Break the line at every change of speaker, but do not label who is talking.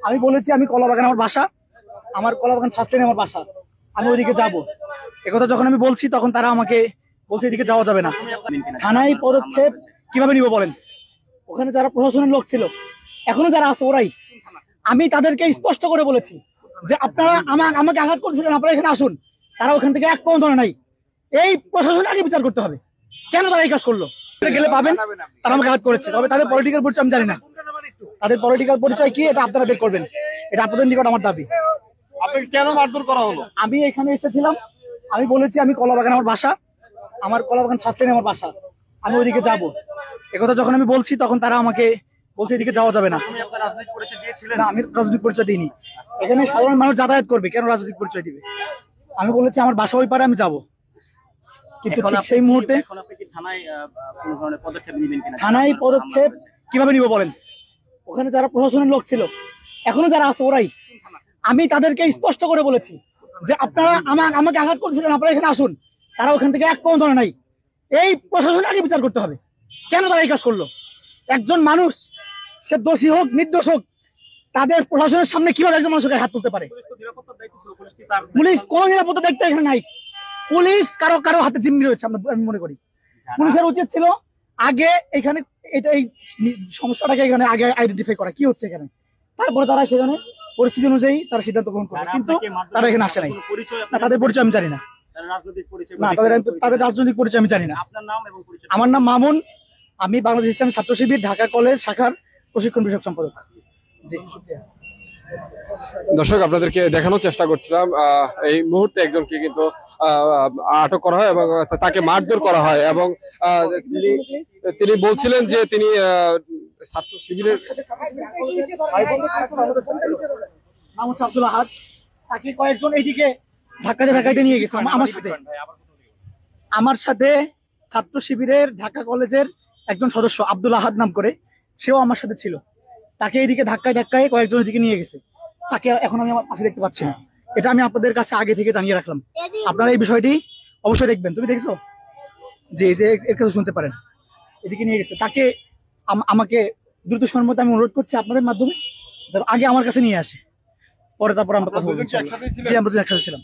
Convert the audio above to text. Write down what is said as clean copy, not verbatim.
আমি বলেছি আমি কলাবাগান আমার বাসা, আমার কলাবাগান ফার্স্ট লাইনে আমার বাসা, আমি ওইদিকে যাবো। একথা যখন আমি বলছি তখন তারা আমাকে বলছে এদিকে যাওয়া যাবে না। থানায় পদক্ষেপ কিভাবে নিব বলেন? ওখানে যারা প্রশাসনের লোক ছিল, এখনো যারা আছে ওরাই। আমি তাদেরকে স্পষ্ট করে বলেছি যে আপনারা আমাকে আঘাত করছিলেন, আপনারা এখানে আসুন। তারা ওখান থেকে এক পর্যন্ত নাই। এই প্রশাসন আগে বিচার করতে হবে, কেন তারা এই কাজ করলো। গেলে পাবেন তারা আমাকে আঘাত করেছে, তবে তাদের পলিটিক্যাল পরিচয় আমি জানি না। তাদের পলিটিক্যাল পরিচয় কি এটা আপনারা বের করবেন, এটা আপনাদের নিকট আমার দাবি।
আপনাকে কেন মারধর করা হলো?
আমি এখানে এসেছিলাম, আমি বলেছি আমি কলাবাগান আমার বাসা, আমার কলাবাগান ফার্স্ট লাইনে আমার বাসা, আমি ওইদিকে যাবো। একথা যখন আমি বলছি তখন তারা আমাকে বলছে এদিকে যাওয়া যাবে না। না, আমি রাজনৈতিক পরিচয় দিইনি। এখানে সাধারণ মানুষ যাতায়াত করবে, কেন রাজনৈতিক পরিচয় দিবে? আমি বলেছি আমার বাসা ওই পারে, আমি যাবো। কিন্তু ঠিক সেই মুহূর্তে থানায় পদক্ষেপ কিভাবে নিব বলেন? ওখানে যারা প্রশাসনের লোক ছিল, এখনো যারা আছে ওরাই। আমি তাদেরকে স্পষ্ট করে বলেছি যে আপনারা আমাকে আঘাত করছিলেন, আপনারা এখানে আসুন। তারা ওখান থেকে এক পর্যন্ত নাই। এই প্রশাসন আগে বিচার করতে হবে, কেন তারা এই কাজ করলো। একজন মানুষ, সে দোষী হোক নির্দোষ হোক, তাদের প্রশাসনের সামনে কিভাবে একজন মানুষকে হাত তুলতে পারে? পুলিশ কোন নিরাপত্তা দেখতে এখানে নাই। পুলিশ কারো কারো হাতে জিম্মি রয়েছে, আমি মনে করি। পুলিশের উচিত ছিল আগে এখানে এই সমস্যাটাকে এখানে আগে আইডেন্টিফাই করা কি হচ্ছে এখানে, তারপরে তারা সেখানে পরিস্থিতি অনুযায়ী তারা সিদ্ধান্ত গ্রহণ করবে। কিন্তু তারা এখানে আসে নাই। না, তাদের পরিচয় আমি জানি না। না, তাদের রাজনৈতিক পরিচয় আমি জানি না। আমার নাম মামুন, আমি বাংলাদেশ ইসলামী ছাত্র শিবির ঢাকা কলেজ শাখার প্রশিক্ষণ বিষয়ক সম্পাদক। জি,
দর্শক, আপনাদেরকে দেখানোর চেষ্টা করছিলাম এই মুহূর্তে একজনকে কিন্তু আটক করা হয় এবং তাকে মারধর করা হয় এবং তিনি বলছিলেন যে তিনি ছাত্র শিবিরের
নাম হচ্ছে আব্দুল আহাদ। তাকে কয়েকজন এইদিকে ধাক্কাতে নিয়ে গেছে আমার সাথে ছাত্র শিবিরের ঢাকা কলেজের একজন সদস্য আব্দুল আহাদ নাম করে, সেও আমার সাথে ছিল। তাকে এইদিকে ধাক্কায় কয়েকজন এদিকে নিয়ে গেছে। তাকে এখন আমি আমার পাশে দেখতে পাচ্ছি না। এটা আমি আপনাদের কাছে আগে থেকে জানিয়ে রাখলাম, আপনারা এই বিষয়টি অবশ্যই দেখবেন। তুমি দেখছো যে এর কাছে শুনতে পারেন, এদিকে নিয়ে গেছে। তাকে আমাকে দ্রুত সময়ের মধ্যে আমি অনুরোধ করছি আপনাদের মাধ্যমে আগে আমার কাছে নিয়ে আসে, পরে তারপর আমরা কথা বলছি। জি, আমরা একসাথে ছিলাম।